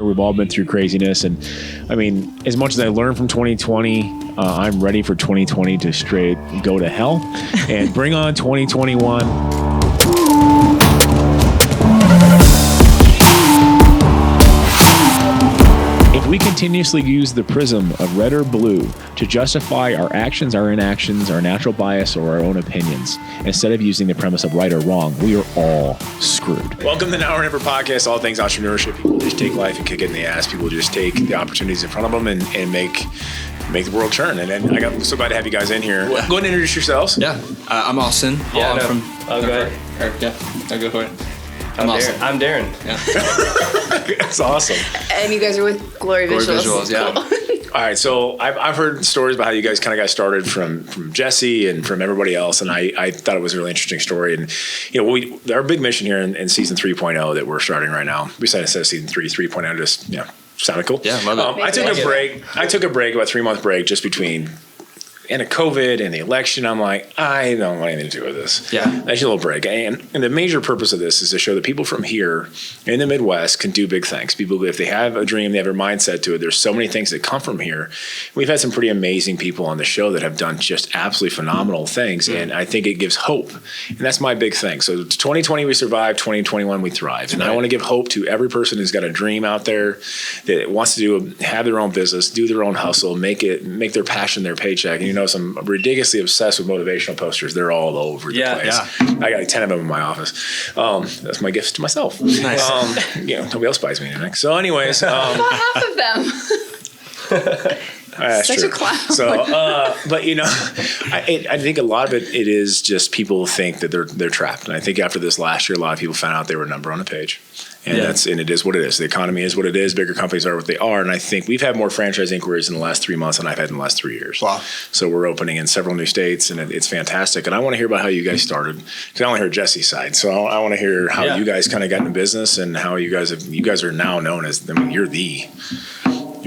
We've all been through craziness. And I mean, as much as I learned from 2020, I'm ready for 2020 to straight go to hell and bring on 2021. If we continuously use the prism of red or blue to justify our actions, our inactions, our natural bias, or our own opinions, instead of using the premise of right or wrong, we are all screwed. Welcome to the Now or Never podcast, all things entrepreneurship. People just take life and kick it in the ass. People just take the opportunities in front of them and make the world turn. And I'm so glad to have you guys in here. Go ahead and introduce yourselves. Yeah, I'm Austin. Yeah, I'll go ahead. I'll go for it. I'm Austin. I'm Darren. Yeah. That's awesome. And you guys are with Gloryvisuals. Gloryvisuals, yeah. Cool. All right, so I've heard stories about how you guys kind of got started from Jesse and from everybody else, and I thought it was a really interesting story. And our big mission here in season 3.0 that we're starting right now, we decided to set season 3.0, just sounded cool. Yeah, love it. I took a break, about a 3-month break, just between and COVID and the election. I'm like, I don't want anything to do with this. Yeah. That's a little break. And the major purpose of this is to show that people from here in the Midwest can do big things. People, if they have a dream, they have a mindset to it. There's so many things that come from here. We've had some pretty amazing people on the show that have done just absolutely phenomenal things. And I think it gives hope. And that's my big thing. So 2020, we survived. 2021, we thrived. And I want to give hope to every person who's got a dream out there that wants to have their own business, do their own hustle, make their passion their paycheck. And I'm ridiculously obsessed with motivational posters. They're all over the place. Yeah. I got like 10 of them in my office. That's my gift to myself. Nice. Nobody else buys me anything. So anyways. Half of them. That's Such true. a clown. So, but I think a lot of it is just people think that they're trapped. And I think after this last year, a lot of people found out they were a number on a page. And it is what it is. The economy is what it is. Bigger companies are what they are. And I think we've had more franchise inquiries in the last 3 months than I've had in the last 3 years. Wow. So we're opening in several new states, and it's fantastic. And I want to hear about how you guys started, because I only heard Jesse's side. So I want to hear how you guys kind of got into business and how you guys are now known as, you're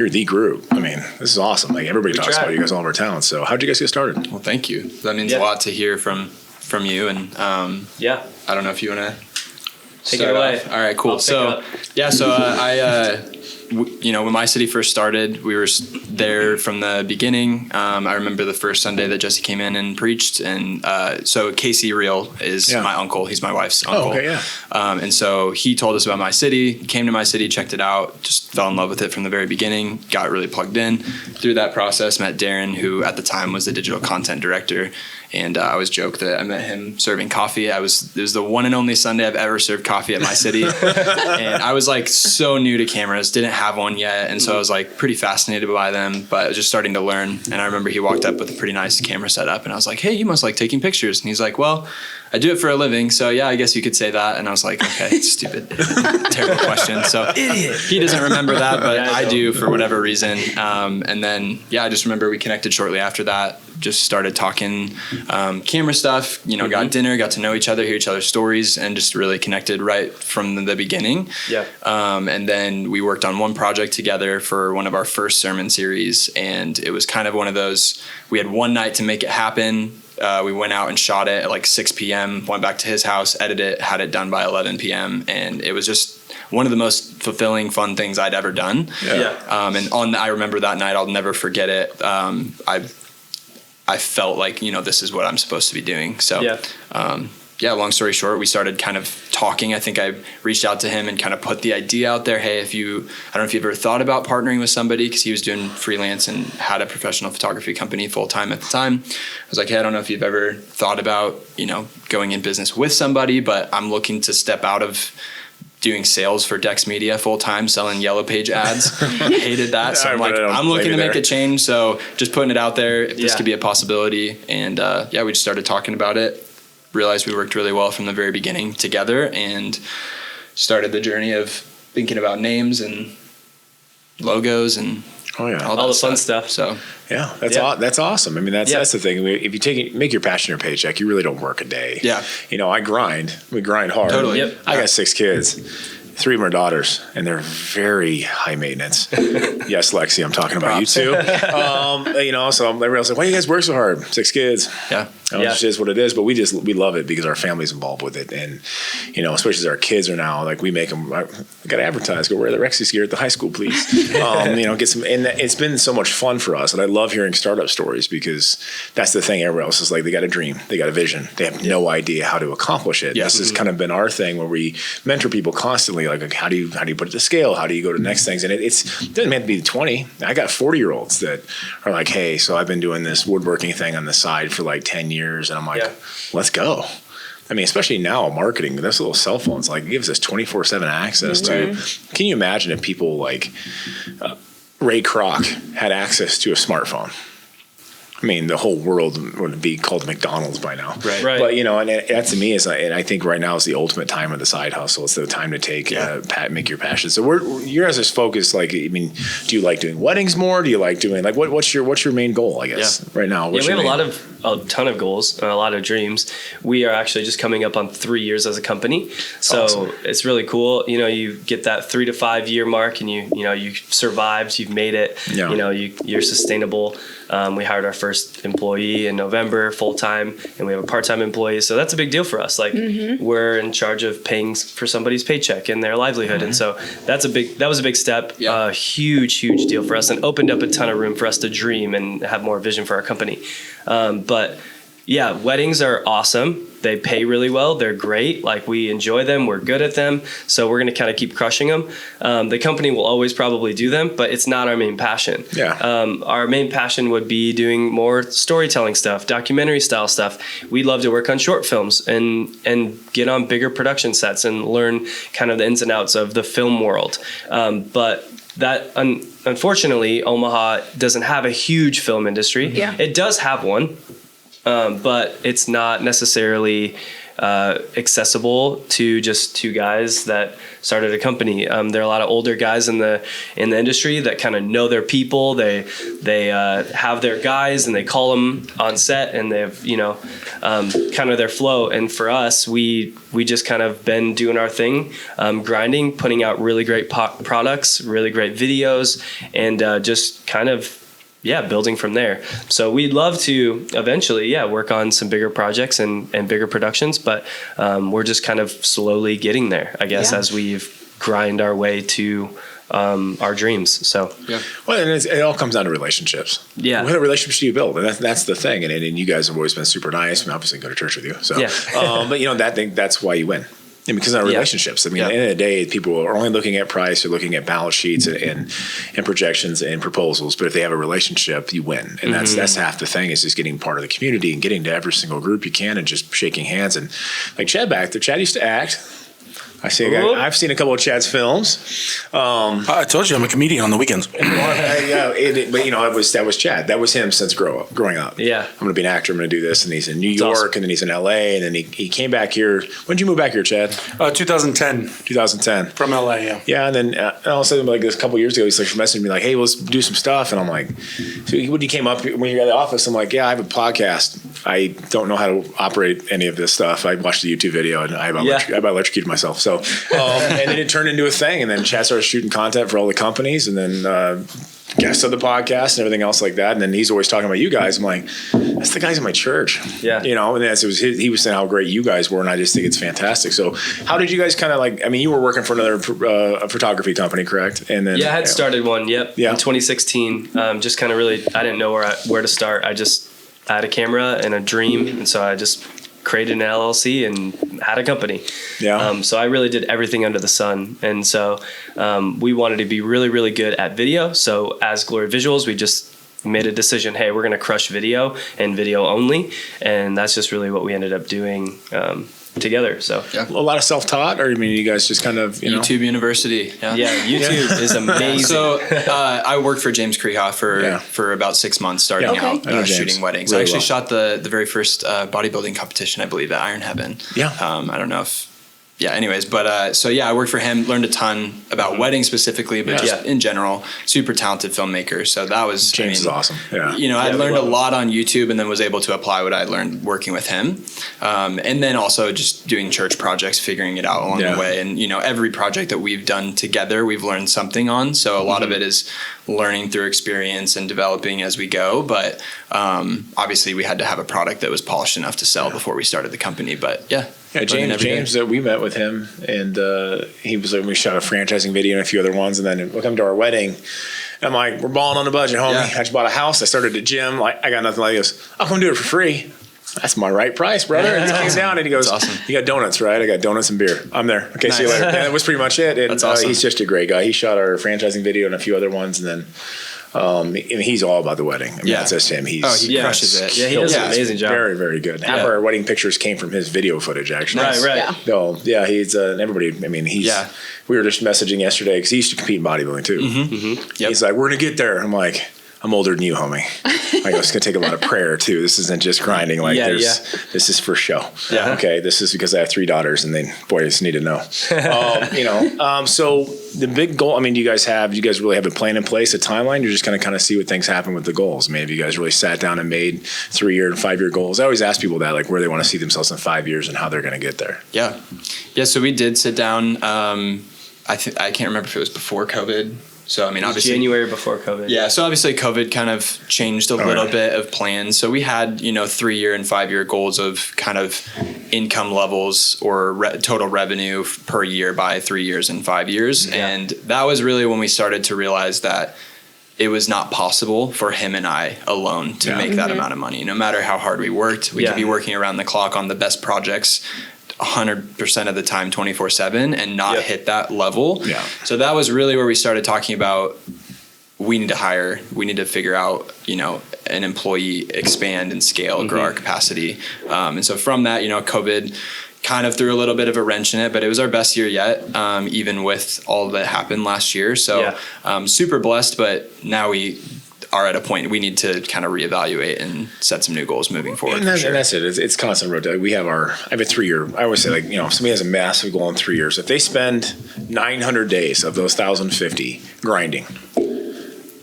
the group. I mean, this is awesome. Like, everybody talks about you guys all over town. So how'd you guys get started? Well, thank you. That means a lot to hear from you. And I don't know if you want to take it away. All right, cool. So when my city first started, we were there from the beginning. I remember the first Sunday that Jesse came in and preached. And so Casey Reel is my uncle. He's my wife's uncle. Oh, okay, yeah. And so he told us about my city, came to my city, checked it out, just fell in love with it from the very beginning, got really plugged in. Through that process, met Darren, who at the time was the digital content director. And I always joke that I met him serving coffee. It was the one and only Sunday I've ever served coffee at my city. And I was like so new to cameras, didn't have one yet. And so I was like pretty fascinated by them, but I was just starting to learn. And I remember he walked up with a pretty nice camera setup. And I was like, hey, you must like taking pictures. And he's like, well, I do it for a living. So yeah, I guess you could say that. And I was like, okay, stupid, terrible question. So he doesn't remember that, but I do for whatever reason. And then, I just remember we connected shortly after that. Just started talking camera stuff, got dinner, got to know each other, hear each other's stories, and just really connected right from the beginning. Yeah. And then we worked on one project together for one of our first sermon series, and it was kind of one of those, we had one night to make it happen. We went out and shot it at like 6 p.m., went back to his house, edited it, had it done by 11 p.m., and it was just one of the most fulfilling, fun things I'd ever done. Yeah. I remember that night, I'll never forget it. I felt like, this is what I'm supposed to be doing. So, long story short, we started kind of talking. I think I reached out to him and kind of put the idea out there. Hey, I don't know if you've ever thought about partnering with somebody, because he was doing freelance and had a professional photography company full time at the time. I was like, hey, I don't know if you've ever thought about, going in business with somebody, but I'm looking to step out of doing sales for Dex Media full time, selling Yellow Page ads. Hated that. So I'm looking to make a change. So just putting it out there if this could be a possibility. And we just started talking about it. Realized we worked really well from the very beginning together, and started the journey of thinking about names and logos and all the fun stuff. So that's awesome. I mean, that's the thing. If you make your passion your paycheck, you really don't work a day. Yeah. We grind hard. Totally. Yep. I got 6 kids. 3 of them are daughters, and they're very high maintenance. Yes, Lexi, I'm talking about you too. So everybody else like, why do you guys work so hard? 6 kids. Yeah. It just is what it is, but we love it because our family's involved with it. And, especially as our kids are now, like we make them, I got to advertise, go wear the Rexius gear at the high school, please. Get some, and it's been so much fun for us. And I love hearing startup stories because that's the thing. Everyone else is like, they got a dream, they got a vision. They have no idea how to accomplish it. Yeah. This has kind of been our thing where we mentor people constantly. Like how do you put it to scale? How do you go to the next things? And it doesn't have to be 20. I got 40-year-olds that are like, hey, so I've been doing this woodworking thing on the side for like 10 years. And I'm like, let's go. I mean, especially now marketing, this little cell phones like gives us 24/7 access to. Can you imagine if people like Ray Kroc had access to a smartphone? I mean, the whole world would be called McDonald's by now. Right. But, and that to me is, and I think right now is the ultimate time of the side hustle. It's the time to take, make your passion. So your guys' focus, like, I mean, do you like doing weddings more? Do you like doing, like, what's your main goal, I guess, right now? We have a ton of goals, a lot of dreams. We are actually just coming up on 3 years as a company. So awesome. It's really cool. You get that 3 to 5 year mark and you survived, you've made it, you're sustainable. We hired our first employee in November, full-time, and we have a part-time employee. So that's a big deal for us. Like we're in charge of paying for somebody's paycheck and their livelihood. And so that was a big step, huge deal for us, and opened up a ton of room for us to dream and have more vision for our company. But yeah, weddings are awesome. They pay really well. They're great. Like we enjoy them. We're good at them. So we're going to kind of keep crushing them. The company will always probably do them, but it's not our main passion. Yeah. Our main passion would be doing more storytelling stuff, documentary style stuff. We'd love to work on short films and get on bigger production sets and learn kind of the ins and outs of the film world. But that unfortunately, Omaha doesn't have a huge film industry. Yeah. It does have one. But it's not necessarily accessible to just 2 guys that started a company. There are a lot of older guys in the industry that kind of know their people. They have their guys and they call them on set, and they have kind of their flow. And for us, we just kind of been doing our thing, grinding, putting out really great products, really great videos, and just kind of building from there. So we'd love to eventually, work on some bigger projects and bigger productions, but we're just kind of slowly getting there, I guess, as we've grind our way to our dreams. So well, and it all comes down to relationships. Yeah, what relationships do you build? And that's the thing. And you guys have always been super nice. And obviously, go to church with you. So, but that's why you win. And because of our relationships, I mean, at the end of the day, people are only looking at price or looking at balance sheets and projections and proposals. But if they have a relationship, you win. And that's half the thing, is just getting part of the community and getting to every single group you can and just shaking hands. And like Chad back there, Chad used to act. I've seen a couple of Chad's films. I told you I'm a comedian on the weekends. But that was Chad. That was him since growing up. Yeah, I'm going to be an actor. I'm going to do this, and he's in New York, awesome. And then he's in LA, and then he came back here. When did you move back here, Chad? 2010. 2010 from LA. Yeah, and then all of a sudden, like this couple of years ago, he's like messaging me like, "Hey, let's do some stuff," and I'm like, "So when you came up when you got at the office?" I'm like, "Yeah, I have a podcast. I don't know how to operate any of this stuff. I watched the YouTube video and I about electrocuted myself." So. And then it turned into a thing, and then Chad started shooting content for all the companies, and then guests of the podcast and everything else like that. And then he's always talking about you guys. I'm like, that's the guys in my church. Yeah, and he was saying how great you guys were, and I just think it's fantastic. So, how did you guys kind of like? I mean, you were working for another photography company, correct? And then I had started one. In 2016. Just kind of really, I didn't know where to start. I had a camera and a dream, and so I just created an LLC and had a company. So I really did everything under the sun. And so we wanted to be really, really good at video. So as Gloryvisuals, we just made a decision, hey, we're going to crush video and video only. And that's just really what we ended up doing together. So a lot of self-taught, or I mean, you guys just kind of YouTube University. YouTube is amazing. So I worked for James Krehoff for about 6 months, starting out shooting weddings. Really I actually shot the very first bodybuilding competition, I believe, at Iron Heaven. I don't know if anyways, but I worked for him, learned a ton about weddings specifically, but just in general, super talented filmmaker. So that was James is awesome. Yeah. I learned a lot on YouTube and then was able to apply what I learned working with him. And then also just doing church projects, figuring it out along the way. And, every project that we've done together, we've learned something on. So a lot of it is learning through experience and developing as we go. But obviously we had to have a product that was polished enough to sell before we started the company. But James, we met with him, and he was like, we shot a franchising video and a few other ones, and then we'll come to our wedding. And I'm like, we're balling on the budget, homie. I just bought a house. I started a gym. Like, I got nothing. Like, he goes, I'll come do it for free. That's my right price, brother. And he came down and he goes, awesome. You got donuts, right? I got donuts and beer. I'm there. Okay, see you later. Yeah, that was pretty much it. And that's awesome. He's just a great guy. He shot our franchising video and a few other ones, and then he's all about the wedding. That's just him. He crushes it. Yeah, he does an amazing job. Very, very good. Half our wedding pictures came from his video footage, actually. Right. Yeah. So, he's everybody. I mean, we were just messaging yesterday because he used to compete in bodybuilding too. Yep. He's like, we're gonna get there. I'm like, I'm older than you, homie. I go, it's going to take a lot of prayer, too. This isn't just grinding. This is for show. Yeah. Okay, this is because I have 3 daughters, and boys need to know. So the big goal, do you guys really have a plan in place, a timeline? You're just going to kind of see what things happen with the goals. Maybe you guys really sat down and made 3-year and 5-year goals. I always ask people that, like, where they want to see themselves in 5 years and how they're going to get there. Yeah. So we did sit down. I can't remember if it was before COVID. So, obviously January before COVID. Yeah. So obviously COVID kind of changed a little bit of plans. So we had, 3-year and 5-year goals of kind of income levels or total revenue per year by 3 years and 5 years. Yeah. And that was really when we started to realize that it was not possible for him and I alone to make that amount of money. No matter how hard we worked, we could be working around the clock on the best projects 100% of the time, 24/7, and not hit that level. Yeah. So that was really where we started talking about we need to figure out, an employee, expand and scale, grow our capacity. And so from that, COVID kind of threw a little bit of a wrench in it, but it was our best year yet, even with all that happened last year. So super blessed, but now we are at a point we need to kind of reevaluate and set some new goals moving forward. And that's it. It's constant rotation. I have a 3-year. I always say, if somebody has a massive goal in 3 years, if they spend 900 days of those 1,050 grinding,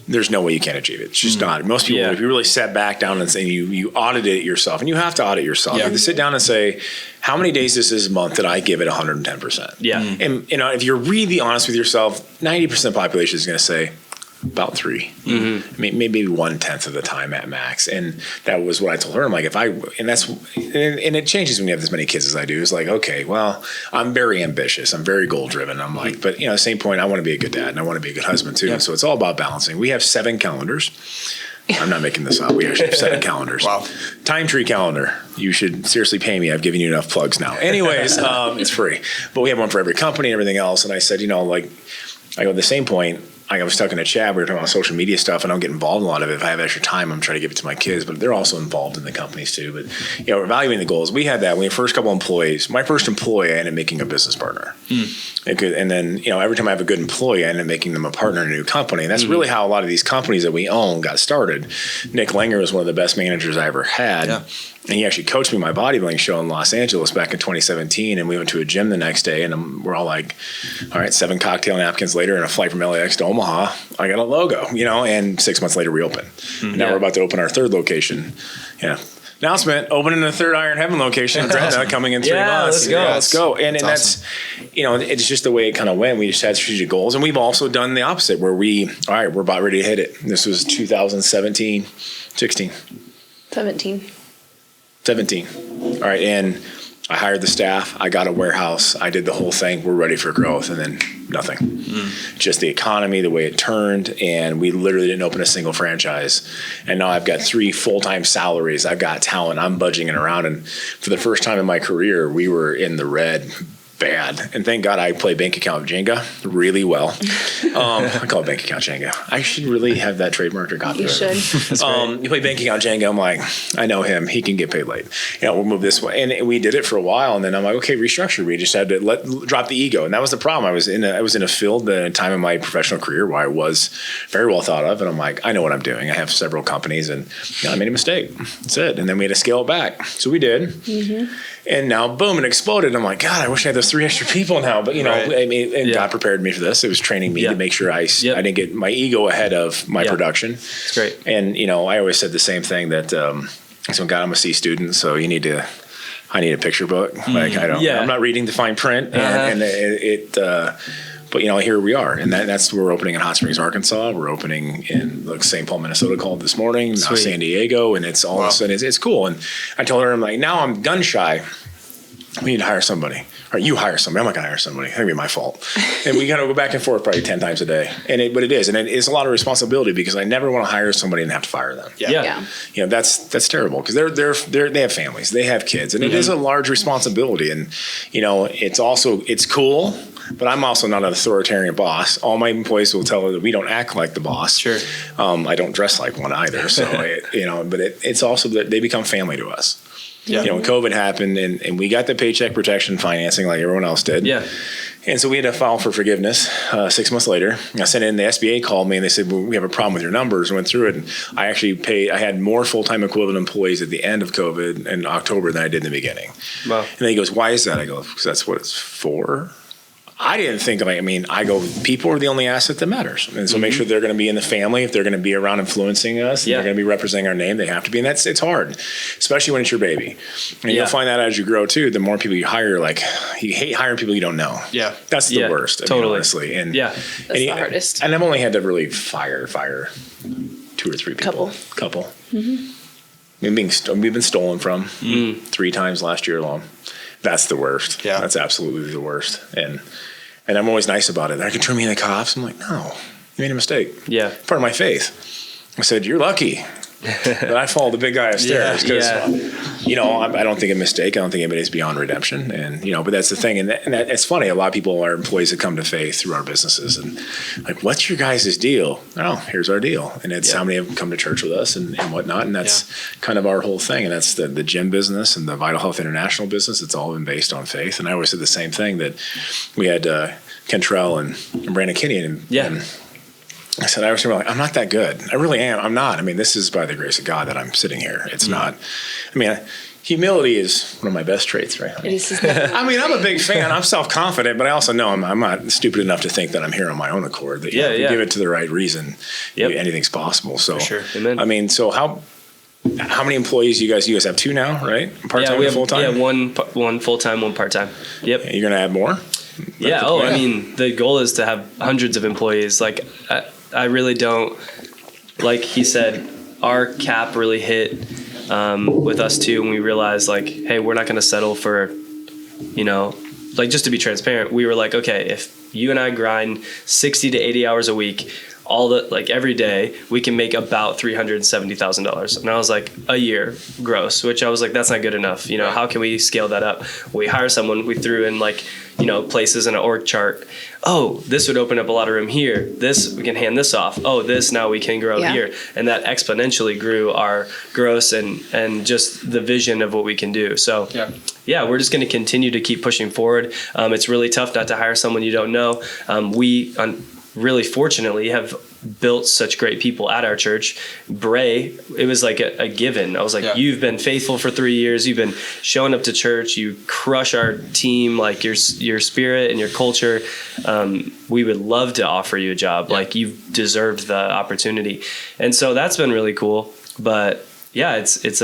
there's no way you can't achieve it. It's just not. Most people, if you really sat back down and say you audit it yourself, and you have to audit yourself. You have to sit down and say, how many days this month did I give it 110%? Yeah. And if you're really honest with yourself, 90% of the population is going to say, about 3, maybe 1/10 of the time at max. And that was what I told her. I'm like, and it changes when you have as many kids as I do. It's like, okay, well, I'm very ambitious. I'm very goal driven. I'm like, but at the same point, I want to be a good dad and I want to be a good husband too. Yeah. So it's all about balancing. We have 7 calendars. I'm not making this up. We actually have 7 calendars. Wow. Time Tree calendar. You should seriously pay me. I've given you enough plugs now. Anyways, it's free. But we have one for every company and everything else. And I said, I go at the same point, I was talking to Chad, we were talking about social media stuff, and I don't get involved in a lot of it. If I have extra time, I'm trying to give it to my kids, but they're also involved in the companies too. But, we're evaluating the goals. We had that. We had first couple employees. My first employee, I ended up making a business partner. And then, every time I have a good employee, I end up making them a partner in a new company. And that's really how a lot of these companies that we own got started. Nick Langer was one of the best managers I ever had. Yeah. And he actually coached me in my bodybuilding show in Los Angeles back in 2017. And we went to a gym the next day, and we're all like, all right, 7 cocktail napkins later and a flight from LAX to Omaha. I got a logo, and 6 months later we opened. And now we're about to open our 3rd location. Yeah. Announcement, opening the 3rd Iron Heaven location in Gretna coming in 3 months. Let's go. And that's it's just the way it kind of went. We just had strategic goals. And we've also done the opposite where we're about ready to hit it. This was 2017, 16. 17. All right. And I hired the staff. I got a warehouse. I did the whole thing. We're ready for growth. And then nothing. Just the economy, the way it turned. And we literally didn't open a single franchise. And now I've got 3 full-time salaries. I've got talent. I'm budgeting it around. And for the first time in my career, we were in the red bad. And thank God I play bank account Jenga really well. I call it bank account Jenga. I should really have that trademarked or copyrighted. You should. You play bank account Jenga. I'm like, I know him. He can get paid late. We'll move this way. And we did it for a while. And then I'm like, okay, restructure. We just had to drop the ego. And that was the problem. I was in a field at a time in my professional career where I was very well thought of. And I'm like, I know what I'm doing. I have several companies and I made a mistake. That's it. And then we had to scale it back. So we did. And now, boom, it exploded. I'm like, God, I wish I had those there's 3 extra people now. But, Right. I mean, and God prepared me for this. It was training me to make sure I didn't get my ego ahead of my production. It's great. And, I always said the same thing that, so God, I'm a C student, so I need a picture book. Like, I'm not reading the fine print. But here we are, and that's we're opening in Hot Springs, Arkansas. We're opening in St. Paul, Minnesota, called this morning. Now San Diego, and it's all of a sudden it's cool. And I told her, I'm like, now I'm gun shy. We need to hire somebody. Or you hire somebody. I'm not gonna hire somebody. It's gonna be my fault. And we gotta go back and forth probably 10 times a day. But it is, and it's a lot of responsibility because I never want to hire somebody and have to fire them. Yeah. That's terrible because they have families, they have kids, and it is a large responsibility. And it's cool. But I'm also not an authoritarian boss. All my employees will tell her that we don't act like the boss. Sure. I don't dress like one either. So, but it's also that they become family to us. Yeah. When COVID happened and we got the paycheck protection financing like everyone else did. Yeah. And so we had to file for forgiveness 6 months later. I sent in, the SBA called me and they said, well, we have a problem with your numbers. I went through it and I had more full-time equivalent employees at the end of COVID in October than I did in the beginning. Wow. And then he goes, why is that? I go, because that's what it's for. I didn't think people are the only asset that matters. And so make sure they're going to be in the family. If they're going to be around influencing us, and they're going to be representing our name, they have to be. And it's hard, especially when it's your baby. And you'll find that as you grow too, the more people you hire, you hate hiring people you don't know. Yeah. That's the worst. Totally. Honestly. And That's the hardest. And I've only had to really fire 2 or 3 people. Couple. We've been stolen from 3 times last year alone. That's the worst. Yeah. That's absolutely the worst. And I'm always nice about it. They're going to turn me into the cops. I'm like, no, you made a mistake. Yeah. Part of my faith. I said, you're lucky that I followed the big guy upstairs. Because, I don't think a mistake. I don't think anybody's beyond redemption. And, but that's the thing. And it's funny. A lot of people are employees that come to faith through our businesses. And like, what's your guys' deal? Oh, here's our deal. And it's how many of them come to church with us and whatnot. And that's kind of our whole thing. And that's the gym business and the Vital Health International business. It's all been based on faith. And I always said the same thing, that we had Kentrell and Brandon Kinney. And I said, I was like, I'm not that good. I really am. I'm not. I mean, this is by the grace of God that I'm sitting here. It's not. I mean, humility is one of my best traits, right? It is. I mean, I'm a big fan. I'm self-confident, but I also know I'm not stupid enough to think that I'm here on my own accord. That if you give it to the right reason, anything's possible. So, for sure. Amen. I mean, so how many employees you guys have? 2 now, right? Part-time and full-time? Yeah, one full-time, one part-time. Yep. You're going to add more? Yeah. I mean, the goal is to have hundreds of employees. Like, I really don't, like he said, our cap really hit with us too. And we realized hey, we're not going to settle for, just to be transparent, we were like, okay, if you and I grind 60 to 80 hours a week, every day, we can make about $370,000. And I was like, a year gross, which I was like, that's not good enough. How can we scale that up? We hire someone, we threw in places in an org chart. Oh, this would open up a lot of room here. This, we can hand this off. Oh, this, now we can grow here. And that exponentially grew our gross and just the vision of what we can do. So we're just going to continue to keep pushing forward. It's really tough not to hire someone you don't know. We really fortunately have built such great people at our church. Bray, it was like a given. I was like, you've been faithful for 3 years. You've been showing up to church. You crush our team, like your spirit and your culture. We would love to offer you a job. Like, you've deserved the opportunity. And so that's been really cool. But it's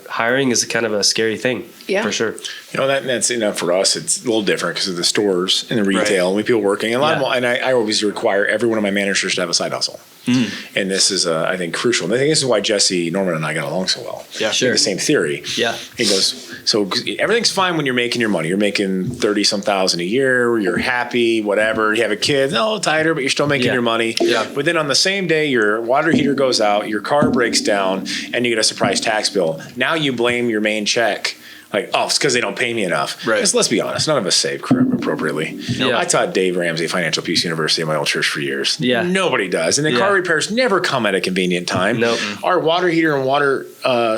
hiring is kind of a scary thing for sure. That's for us, it's a little different because of the stores and the retail and we people working. And and I always require every one of my managers to have a side hustle. And this is, I think, crucial. And I think this is why Jesse Norman and I got along so well. Yeah, sure. The same theory. Yeah. He goes, so everything's fine when you're making your money. You're making 30-some thousand a year. You're happy, whatever. You have a kid, tighter, but you're still making your money. Yeah. But then on the same day, your water heater goes out, your car breaks down, and you get a surprise tax bill. Now you blame your main check. Like, it's because they don't pay me enough. Right. Because let's be honest, none of us save appropriately. Yeah. I taught Dave Ramsey Financial Peace University at my old church for years. Yeah. Nobody does. And the car repairs never come at a convenient time. Nope. Our water heater and water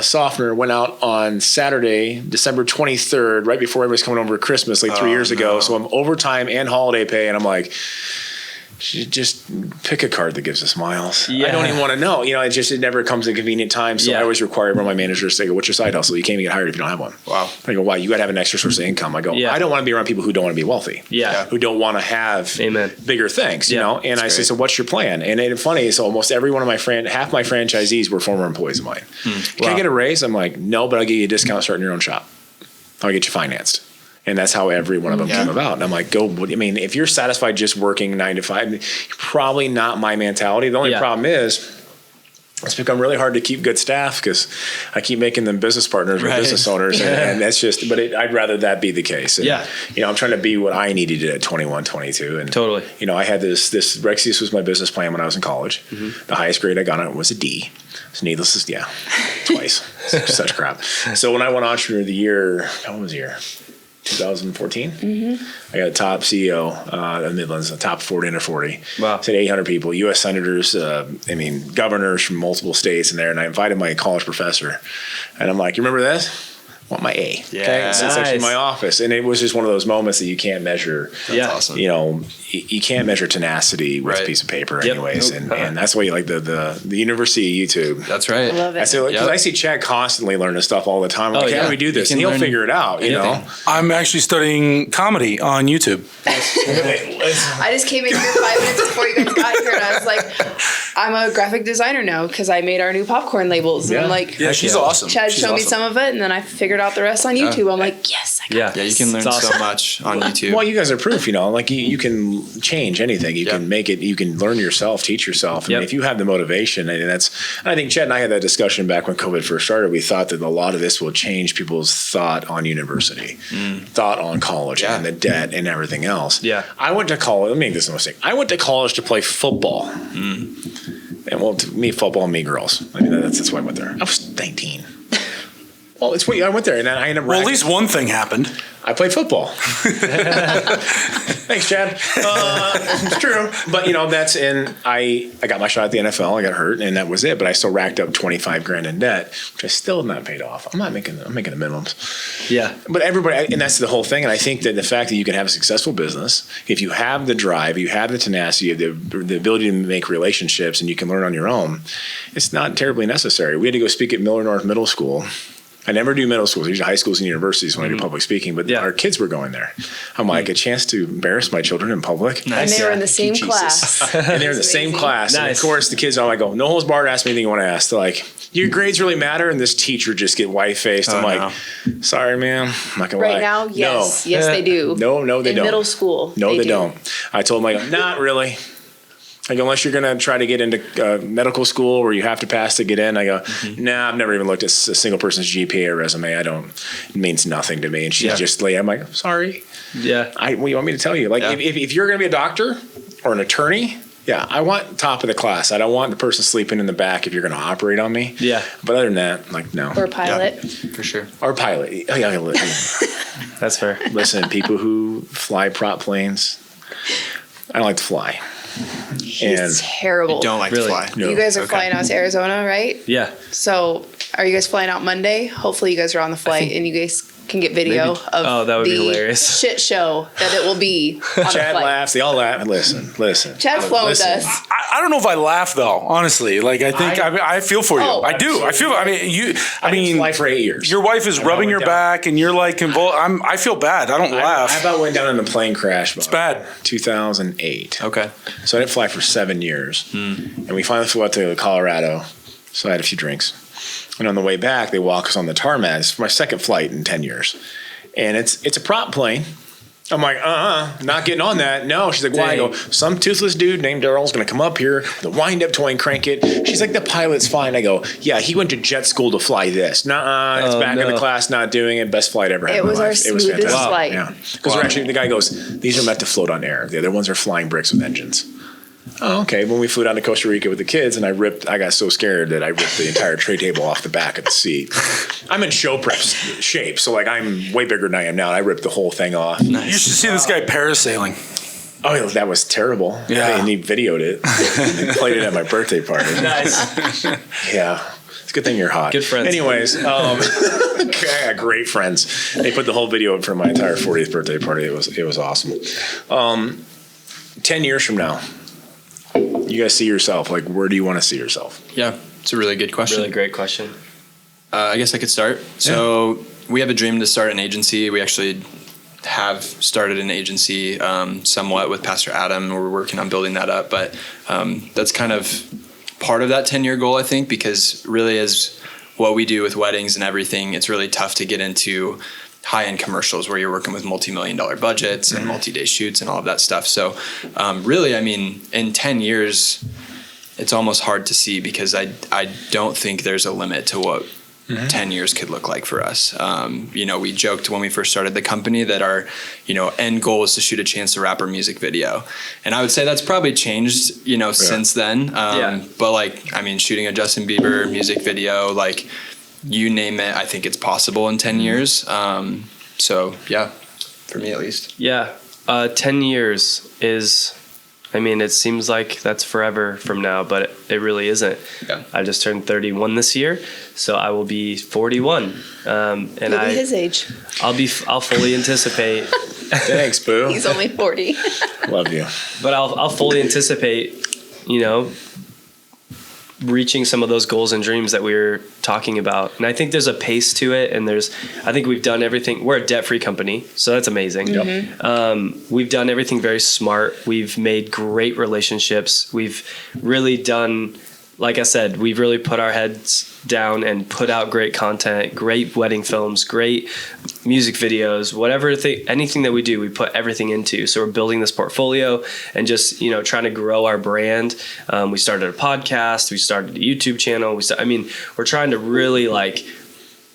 softener went out on Saturday, December 23rd, right before everybody's coming over for Christmas, 3 years ago. So I'm overtime and holiday pay. And I'm like, just pick a card that gives us miles. Yeah. I don't even want to know. It never comes at convenient times. So I always require one of my managers to say, what's your side hustle? You can't even get hired if you don't have one. Wow. I go, why? You got to have an extra source of income. I go, I don't want to be around people who don't want to be wealthy. Yeah. Who don't want to have bigger things, you know? And I say, so what's your plan? And it's funny. So almost every one of half my franchisees were former employees of mine. Can I get a raise? I'm like, no, but I'll give you a discount starting your own shop. I'll get you financed. And that's how every one of them came about. And I'm like, if you're satisfied just working 9 to 5, probably not my mentality. The only problem is it's become really hard to keep good staff because I keep making them business partners or business owners. And that's just, but I'd rather that be the case. And, I'm trying to be what I needed at 21, 22. And, totally. I had this Rexius was my business plan when I was in college. The highest grade I got on it was a D. So needless to say, twice. Such crap. So when I won Entrepreneur of the Year, how was the year? 2014. I got a top CEO of Midlands, the top 40 under 40. Wow. Said 800 people, U.S. senators, governors from multiple states in there. And I invited my college professor. And I'm like, you remember this? I want my A. Yeah. Okay? So it's actually in my office. And it was just one of those moments that you can't measure. That's awesome. You can't measure tenacity with a piece of paper anyways. And that's why you like the University of YouTube. That's right. I love it. I see Chad constantly learning stuff all the time. I'm like, how do we do this? And he'll figure it out, you know? I'm actually studying comedy on YouTube. I just came in here 5 minutes before you guys got here, and I was like, I'm a graphic designer now because I made our new popcorn labels. And I'm like, she's awesome. Chad She's showed me awesome. some of it, and then I figured out the rest on YouTube. I'm like, yes, I got Yeah, you can learn so much on YouTube. Well, you guys are proof, like you can change anything. You can make it, you can learn yourself, teach yourself. And if you have the motivation, and I think Chad and I had that discussion back when COVID first started. We thought that a lot of this will change people's thought on university, thought on college and the debt and everything else. Yeah. I went to college, let me make this a mistake. I went to college to play football. And to me, football, me, girls. That's why I went there. I was 19. Well, it's what I went there, and then I ended up. Well, at least one thing happened. I played football. Thanks, Chad. It's true, but that's I got my shot at the NFL. I got hurt, and that was it. But I still racked up $25,000 in debt, which I still have not paid off. I'm making the minimums. Yeah. But everybody, and that's the whole thing. And I think that the fact that you can have a successful business, if you have the drive, you have the tenacity, the ability to make relationships, and you can learn on your own, it's not terribly necessary. We had to go speak at Miller North Middle School. I never do middle schools. Usually high schools and universities when I do public speaking, but our kids were going there. I'm like, a chance to embarrass my children in public. And they were in the same class. And they're in the same class. Nice. And of course, the kids are like, no holds barred, ask me anything you want to ask. They're like, your grades really matter? And this teacher just get white-faced. I'm like, sorry, ma'am. I'm not going to lie. Right now, yes. No. Yes, they do. No, they don't. In middle school. No, they don't. I told them, not really. I go, unless you're going to try to get into medical school where you have to pass to get in. I go, nah, I've never even looked at a single person's GPA or resume. It means nothing to me. And she's just like, I'm like, sorry. Yeah. What do you want me to tell you? Like, if you're going to be a doctor or an attorney, I want top of the class. I don't want the person sleeping in the back if you're going to operate on me. Yeah. But other than that, like, no. Or a pilot. Yeah, for sure. Or pilot. That's fair. Listen, people who fly prop planes, I don't like to fly. He's terrible. You don't like to fly. No. You guys are flying out to Arizona, right? Yeah. So are you guys flying out Monday? Hopefully you guys are on the flight and you guys can get video of that would be the hilarious. shit show that it will be on the Chad flight. laughs. They all laugh. Listen. Chad's flown with us. I don't know if I laugh though. Honestly, like I feel for you. Oh, I do. I feel. I mean, fly for 8 years. Your wife is rubbing your back, and you're like, I feel bad. I don't laugh. I about went down in a plane crash. It's bad. 2008. Okay. So I didn't fly for 7 years, and we finally flew out to Colorado. So I had a few drinks, and on the way back, they walk us on the tarmac. It's my second flight in 10 years, and it's a prop plane. I'm like, not getting on that. No. She's like, why? I go, some toothless dude named Darrell's going to come up here with a wind-up toy and crank it. She's like, the pilot's fine. I go, yeah, he went to jet school to fly this. Nuh-uh, it's back in the class, not doing it. Best flight ever had It in my was our life. It was smoothest fantastic. flight. Yeah. Because the guy goes, these are meant to float on air. The other ones are flying bricks with engines. Oh, okay. When we flew down to Costa Rica with the kids, and I got so scared that I ripped the entire tray table off the back of the seat. I'm in show prep shape, so like I'm way bigger than I am now. And I ripped the whole thing off. You should see this guy parasailing. Oh, that was terrible. Yeah. And he videoed it. And played it at my birthday party. Nice. Yeah. It's a good thing you're hot. Good friends. Anyways, I got great friends. They put the whole video up for my entire 40th birthday party. It was awesome. 10 years from now, you guys see yourself? Like, where do you want to see yourself? Yeah, it's a really good question. Really great question. I guess I could start. So we have a dream to start an agency. We actually have started an agency somewhat with Pastor Adam. We're working on building that up, but that's kind of part of that 10-year goal, I think, because really as what we do with weddings and everything, it's really tough to get into high-end commercials where you're working with multi-million-dollar budgets and multi-day shoots and all of that stuff. So really, I mean, in 10 years, it's almost hard to see because I don't think there's a limit to what 10 years could look like for us. We joked when we first started the company that our, end goal is to shoot a Chance the Rapper music video. And I would say that's probably changed, since then. But shooting a Justin Bieber music video, like you name it, I think it's possible in 10 years. So yeah, for me at least. Yeah. 10 years is, it seems like that's forever from now, but it really isn't. Yeah. I just turned 31 this year, so I will be 41. And You'll be his age. I'll fully anticipate. Thanks, Boo. He's only 40. Love you. But I'll fully anticipate, reaching some of those goals and dreams that we were talking about. And I think there's a pace to it, and I think we've done everything. We're a debt-free company, so that's amazing. We've done everything very smart. We've made great relationships. We've really done, like I said, we've really put our heads down and put out great content, great wedding films, great music videos, anything that we do, we put everything into. So we're building this portfolio and just, trying to grow our brand. We started a podcast, we started a YouTube channel. We're trying to really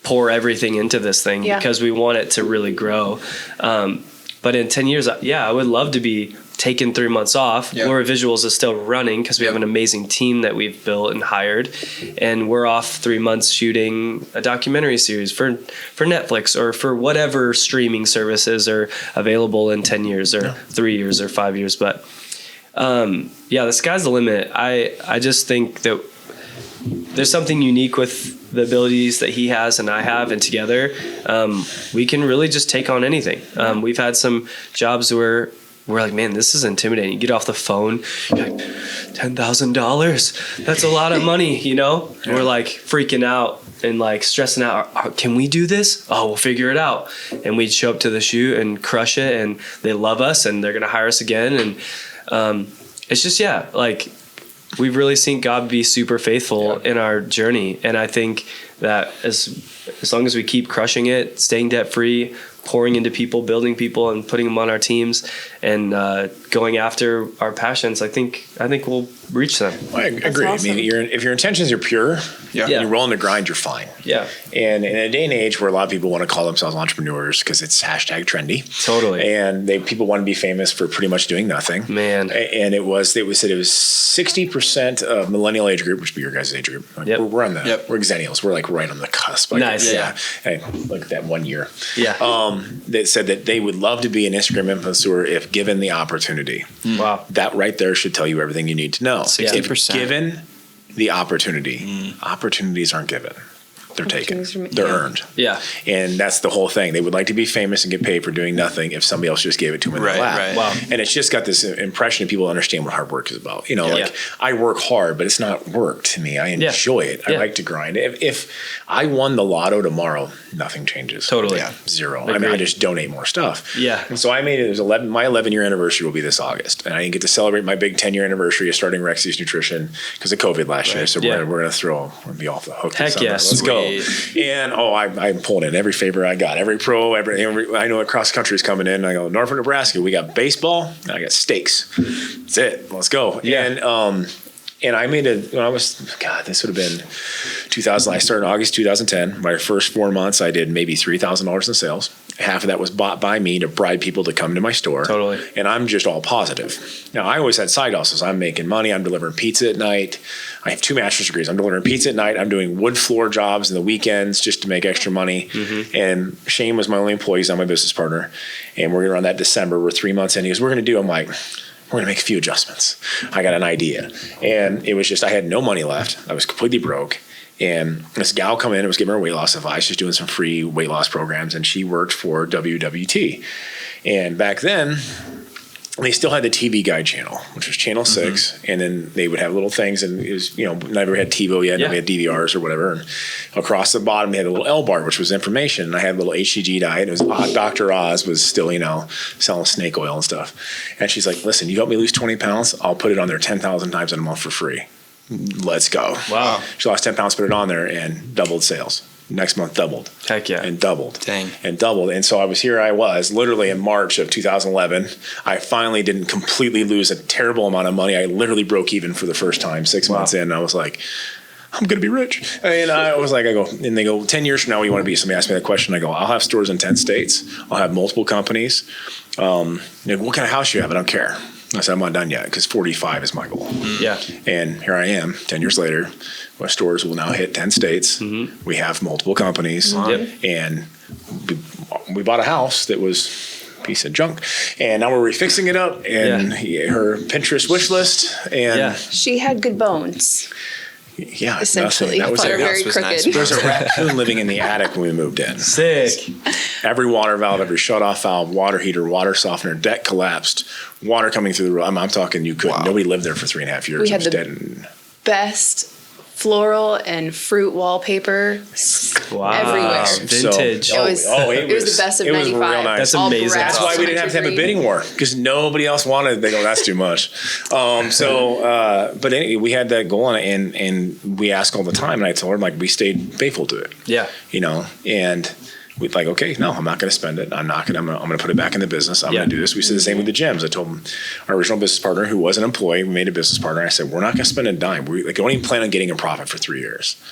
pour everything into this thing because we want it to really grow. But in 10 years, I would love to be taken 3 months off. Gloryvisuals is still running because we have an amazing team that we've built and hired, and we're off 3 months shooting a documentary series for Netflix or for whatever streaming services are available in 10 years or 3 years or 5 years. But the sky's the limit. I just think that there's something unique with the abilities that he has and I have, and together we can really just take on anything. We've had some jobs where we're like, man, this is intimidating. You get off the phone, you're like, $10,000. That's a lot of money, We're like freaking out and like stressing out. Can we do this? Oh, we'll figure it out. And we'd show up to the shoot and crush it, and they love us and they're going to hire us again. And it's just, we've really seen God be super faithful in our journey. And I think that as long as we keep crushing it, staying debt-free, pouring into people, building people, and putting them on our teams, and going after our passions, I think we'll reach them. I agree. Awesome. If your intentions are pure, and you're willing to grind, you're fine. Yeah. And in a day and age where a lot of people want to call themselves entrepreneurs because it's #trendy. Totally. And people want to be famous for pretty much doing nothing. Man. And it was 60% of millennial age group, which would be your guys' age group. Yep. We're on we're Xennials. We're like right on the cusp. Nice. Yeah. Hey, look at that 1 year. Yeah. That said that they would love to be an Instagram influencer if given the opportunity. Wow. That right there should tell you everything you need to know. 60%. If given the opportunity, opportunities aren't given. They're taken. They're earned. Yeah. And that's the whole thing. They would like to be famous and get paid for doing nothing if somebody else just gave it to them in their lap. Right. Wow. And it's just got this impression of people understand what hard work is about. I work hard, but it's not work to me. I enjoy it. I like to grind. If I won the lotto tomorrow, nothing changes. Totally. Yeah, zero. Agreed. I just donate more stuff. Yeah. And so I made it. My 11-year anniversary will be this August, and I didn't get to celebrate my big 10-year anniversary of starting Rexius Nutrition because of COVID last year. So we're gonna be off the hook. Heck yeah. Let's go. And I'm pulling in every favor I got. Every pro, every I know across country is coming in. I go, Norfolk, Nebraska, we got baseball, and I got steaks. That's it. Let's go. Yeah. And I made this would have been 2000. I started in August 2010. My first 4 months, I did maybe $3,000 in sales. Half of that was bought by me to bribe people to come to my store. Totally. And I'm just all positive. Now, I always had side hustles. I'm making money. I'm delivering pizza at night. I have 2 master's degrees. I'm delivering pizza at night. I'm doing wood floor jobs in the weekends just to make extra money. Mm-hmm. And Shane was my only employee. He's not my business partner. And we're going to run that December. We're 3 months in. He goes, we're going to do. I'm like, we're going to make a few adjustments. I got an idea. And it was just, I had no money left. I was completely broke. And this gal come in and was giving her weight loss advice. She's doing some free weight loss programs. And she worked for WWT. And back then, they still had the TV Guide channel, which was channel 6, and then they would have little things, and it was, never had TiVo yet, we had DVRs or whatever, and across the bottom they had a little L bar, which was information, and I had a little HCG diet. It was Dr. Oz was still, selling snake oil and stuff, and she's like, listen, you help me lose 20 pounds, I'll put it on there 10,000 times in a month for free. Let's go. Wow. She lost 10 pounds, put it on there, and doubled sales. Next month doubled. Heck yeah. And doubled. Dang. And doubled. And so I was literally in March of 2011. I finally didn't completely lose a terrible amount of money. I literally broke even for the first time 6 months in. And I was like, I'm going to be rich. And I was like, and they go, 10 years from now, what do you want to be? Somebody asked me that question. I go, I'll have stores in 10 states. I'll have multiple companies. What kind of house you have? I don't care. I said, I'm not done yet because 45 is my goal. Yeah. And here I am 10 years later. My stores will now hit 10 states. Mm-hmm. We have multiple companies. Yep. And we bought a house that was a piece of junk. And now we're refixing it up. And her Pinterest wish list. And she had good bones. Yeah, essentially. That was thought her very crooked. Nice. There was a raccoon living in the attic when we moved in. Sick. Every water valve, every shut-off valve, water heater, water softener, deck collapsed, water coming through the roof. I'm talking you couldn't. Nobody lived there for 3.5 years. We had the best floral and fruit wallpaper everywhere. Vintage. So, it was the best of 95. It was real nice. That's amazing. That's why we didn't have to have a bidding war, because nobody else wanted it. They go, that's too much. But anyway, we had that goal, and we ask all the time, and I told her, we stayed faithful to it. Yeah. And we're like, okay, no, I'm not going to spend it. I'm going to put it back in the business. I'm going to do this. We said the same with the gyms. I told them, our original business partner, who was an employee, we made a business partner. I said, we're not going to spend a dime. We don't even plan on getting a profit for 3 years.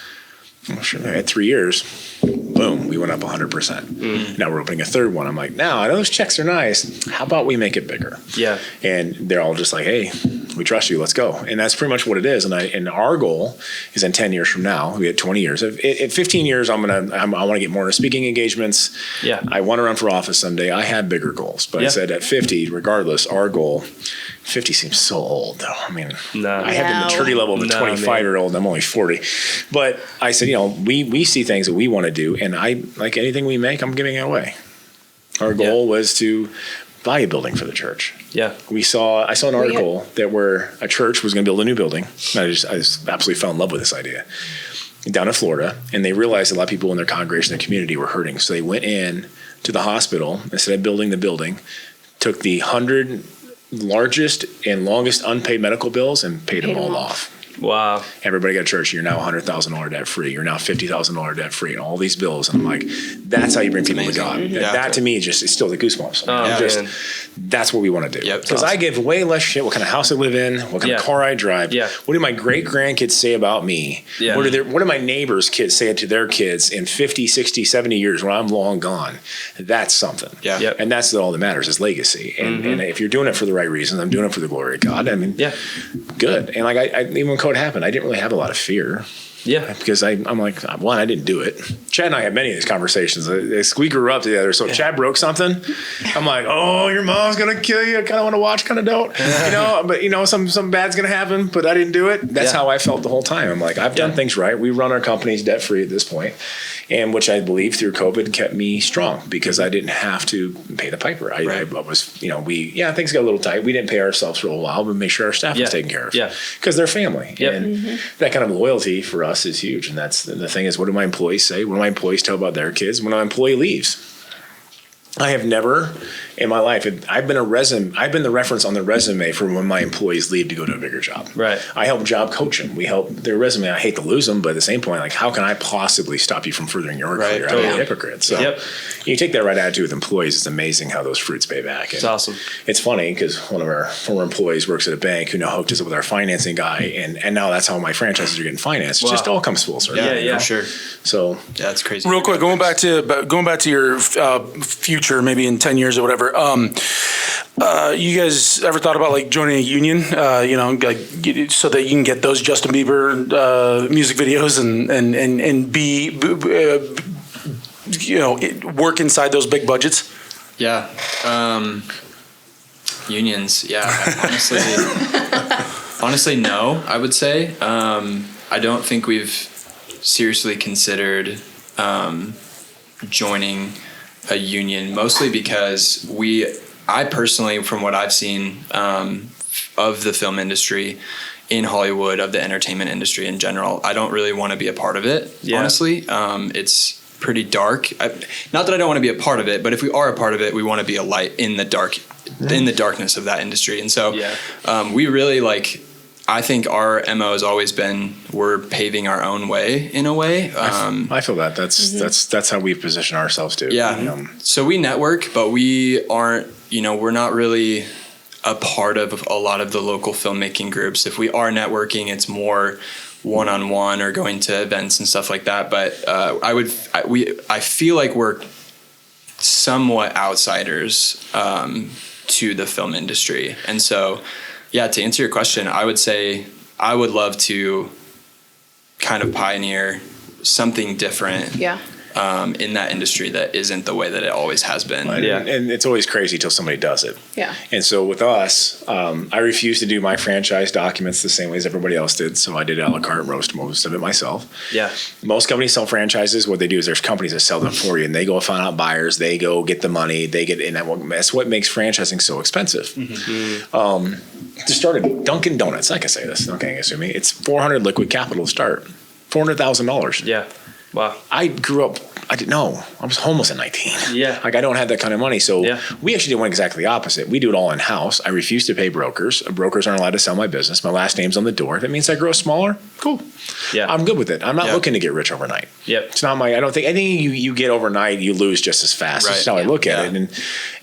Well, sure. At 3 years, boom, we went up 100%. Now we're opening a third one. I'm like, now I know those checks are nice. How about we make it bigger? Yeah. And they're all just like, hey, we trust you. Let's go. And that's pretty much what it is. And our goal is in 10 years from now, we had 20 years. At 15 years, I want to get more speaking engagements. Yeah. I want to run for office someday. I have bigger goals. But I said at 50, regardless, our goal, 50 seems so old, though. I mean, I have the maturity level of a 25-year-old. I'm only 40. But I said, we see things that we want to do. And like anything we make, I'm giving it away. Our goal was to buy a building for the church. Yeah. I saw an article that where a church was going to build a new building. I just absolutely fell in love with this idea down in Florida. And they realized a lot of people in their congregation, their community were hurting. So they went in to the hospital, instead of building the building, took the 100 largest and longest unpaid medical bills and paid them all off. Wow. Everybody got church. You're now $100,000 debt free. You're now $50,000 debt free, and all these bills. And I'm like, that's how you bring people to God. Mm-hmm. That to me it's still the goosebumps. That's what we want to do. Because I give way less shit what kind of house I live in, what kind of car I drive. Yeah. What do my great grandkids say about me? Yeah. What do my neighbors' kids say to their kids in 50, 60, 70 years when I'm long gone? That's something. Yeah. Yep. And that's all that matters is legacy. And if you're doing it for the right reasons, I'm doing it for the glory of God. I mean, good. And even when COVID happened, I didn't really have a lot of fear. Yeah. Because I'm like, one, I didn't do it. Chad and I had many of these conversations. We grew up together. So if Chad broke something, I'm like, oh, your mom's going to kill you. I kind of want to watch, kind of don't. But some bad's going to happen, but I didn't do it. That's how I felt the whole time. I'm like, I've done things right. We run our companies debt free at this point. And which I believe through COVID kept me strong because I didn't have to pay the piper. I was, things got a little tight. We didn't pay ourselves for a while, but make sure our staff was taken care of. Yeah. Because they're family. Yep. And that kind of loyalty for us is huge. And that's the thing is, what do my employees say? What do my employees tell about their kids when an employee leaves? I have never in my life, I've been the reference on the resume for when my employees leave to go to a bigger job. Right. I help job coach them. We help their resume. I hate to lose them, but at the same point, like, how can I possibly stop you from furthering your career? I'm a hypocrite. So you take that right attitude with employees. It's amazing how those fruits pay back. It's awesome. It's funny because one of our former employees works at a bank who now hooked us up with our financing guy, and now that's how my franchises are getting financed. It just all comes full circle. Yeah, for sure. So that's crazy. Real quick, going back to your future, maybe in 10 years or whatever. You guys ever thought about like joining a union? So that you can get those Justin Bieber music videos and be work inside those big budgets? Yeah. Unions. Yeah. Honestly, no. I would say. I don't think we've seriously considered joining a union, mostly because I personally, from what I've seen of the film industry in Hollywood, of the entertainment industry in general, I don't really want to be a part of it, honestly. It's pretty dark. Not that I don't want to be a part of it, but if we are a part of it, we want to be a light in the dark, in the darkness of that industry. And so we really I think our MO has always been, we're paving our own way in a way. I feel that that's how we position ourselves too. Yeah. So we network, but we aren't, we're not really a part of a lot of the local filmmaking groups. If we are networking, it's more one-on-one or going to events and stuff like that. But I feel like we're somewhat outsiders to the film industry. And so, to answer your question, I would say I would love to kind of pioneer something different in that industry that isn't the way that it always has been. And it's always crazy till somebody does it. Yeah. And so with us, I refused to do my franchise documents the same way as everybody else did. So I did a la carte roast most of it myself. Yeah. Most companies sell franchises. What they do is there's companies that sell them for you, and they go find out buyers. They go get the money. They get in. That's what makes franchising so expensive. To start a Dunkin' Donuts, I can say this. Okay, assume me. It's $400 liquid capital to start. $400,000. Yeah. Wow. I grew up, I didn't know. I was homeless at 19. Yeah. I don't have that kind of money. So we actually did one exactly the opposite. We do it all in-house. I refuse to pay brokers. Brokers aren't allowed to sell my business. My last name's on the door. If it means I grow smaller, cool. Yeah. I'm good with it. I'm not looking to get rich overnight. Yep. It's not I think you get overnight, you lose just as fast. Right. That's how I look at it.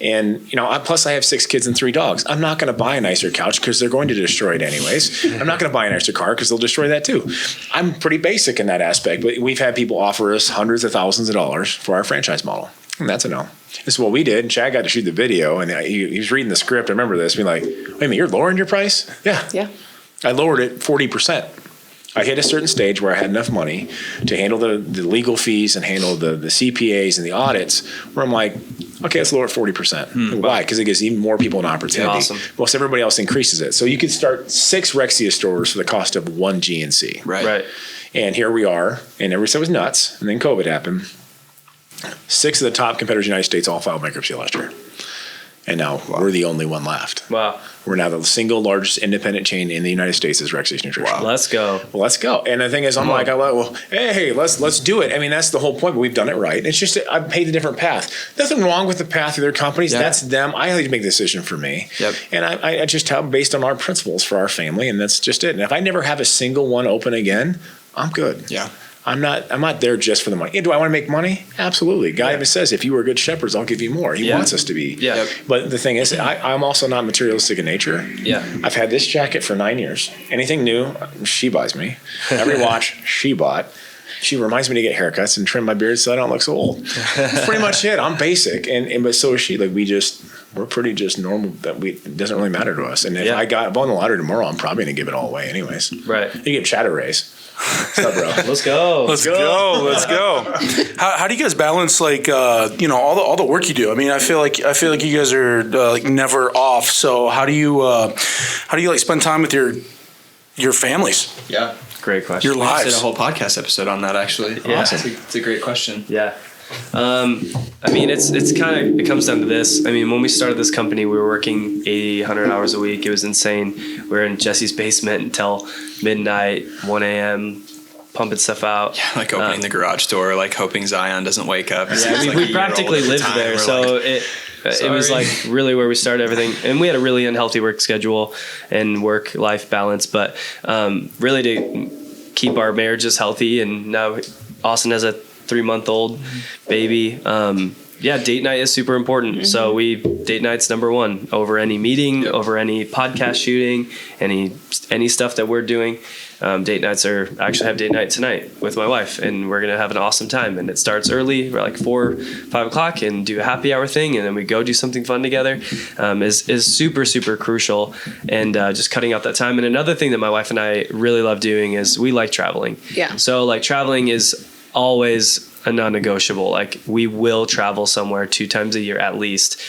And plus I have 6 kids and 3 dogs. I'm not going to buy a nicer couch because they're going to destroy it anyways. I'm not going to buy a nicer car because they'll destroy that too. I'm pretty basic in that aspect, but we've had people offer us hundreds of thousands of dollars for our franchise model. And that's a no. This is what we did. And Chad got to shoot the video, and he was reading the script. I remember this, being like, wait a minute, you're lowering your price? Yeah. Yeah. I lowered it 40%. I hit a certain stage where I had enough money to handle the legal fees and handle the CPAs and the audits, where I'm like, okay, let's lower it 40%. Why? Because it gives even more people an opportunity. Awesome. Most everybody else increases it. So you could start 6 Rexius stores for the cost of 1 GNC. Right. And here we are, and everybody said it was nuts, and then COVID happened. 6 of the top competitors in the United States all filed bankruptcy last year. And now we're the only one left. Wow. We're now the single largest independent chain in the United States is Rexius Nutrition. Wow. Let's go. Well, let's go. And the thing is, I'm like, hey, let's do it. I mean, that's the whole point, but we've done it right. It's just I paid a different path. Nothing wrong with the path of their companies. Yeah. That's them. I had to make the decision for me. Yep. And I just have based on our principles for our family, and that's just it. And if I never have a single one open again, I'm good. Yeah. I'm not there just for the money. Do I want to make money? Absolutely. God even says, if you were good shepherds, I'll give you more. He wants us to be. Yeah. But the thing is, I'm also not materialistic in nature. Yeah. I've had this jacket for 9 years. Anything new, she buys me. Every watch, she bought. She reminds me to get haircuts and trim my beard so I don't look so old. That's pretty much it. I'm basic, but so is she. Like we're pretty just normal. It doesn't really matter to us. And if I won the lottery tomorrow, I'm probably gonna give it all away anyways. Right. You get chatter raise. What's up, bro? Let's go. Let's go. How do you guys balance all the work you do? I mean, I feel like you guys are never off. So how do you spend time with your families? Yeah. Great question. Your lives. We did a whole podcast episode on that, actually. Yeah. Awesome. It's a great question. Yeah. I mean, it comes down to this. I mean, when we started this company, we were working 80, 100 hours a week. It was insane. We were in Jesse's basement until midnight, 1 a.m., pumping stuff out. Yeah, like opening the garage door, like hoping Zion doesn't wake up. Yeah, we practically lived there. So it was like really where we started everything. And we had a really unhealthy work schedule and work-life balance. But really to keep our marriages healthy, and now Austin has a 3-month-old baby. Date night is super important. Mm-hmm. So date night's number one over any meeting, over any podcast shooting, any stuff that we're doing. Date nights actually have date night tonight with my wife, and we're gonna have an awesome time. And it starts early, we're like 4, 5 o'clock, and do a happy hour thing, and then we go do something fun together. Is super, super crucial, and just cutting out that time. And another thing that my wife and I really love doing is we like traveling. Yeah. So like traveling is always a non-negotiable. Like we will travel somewhere 2 times a year at least,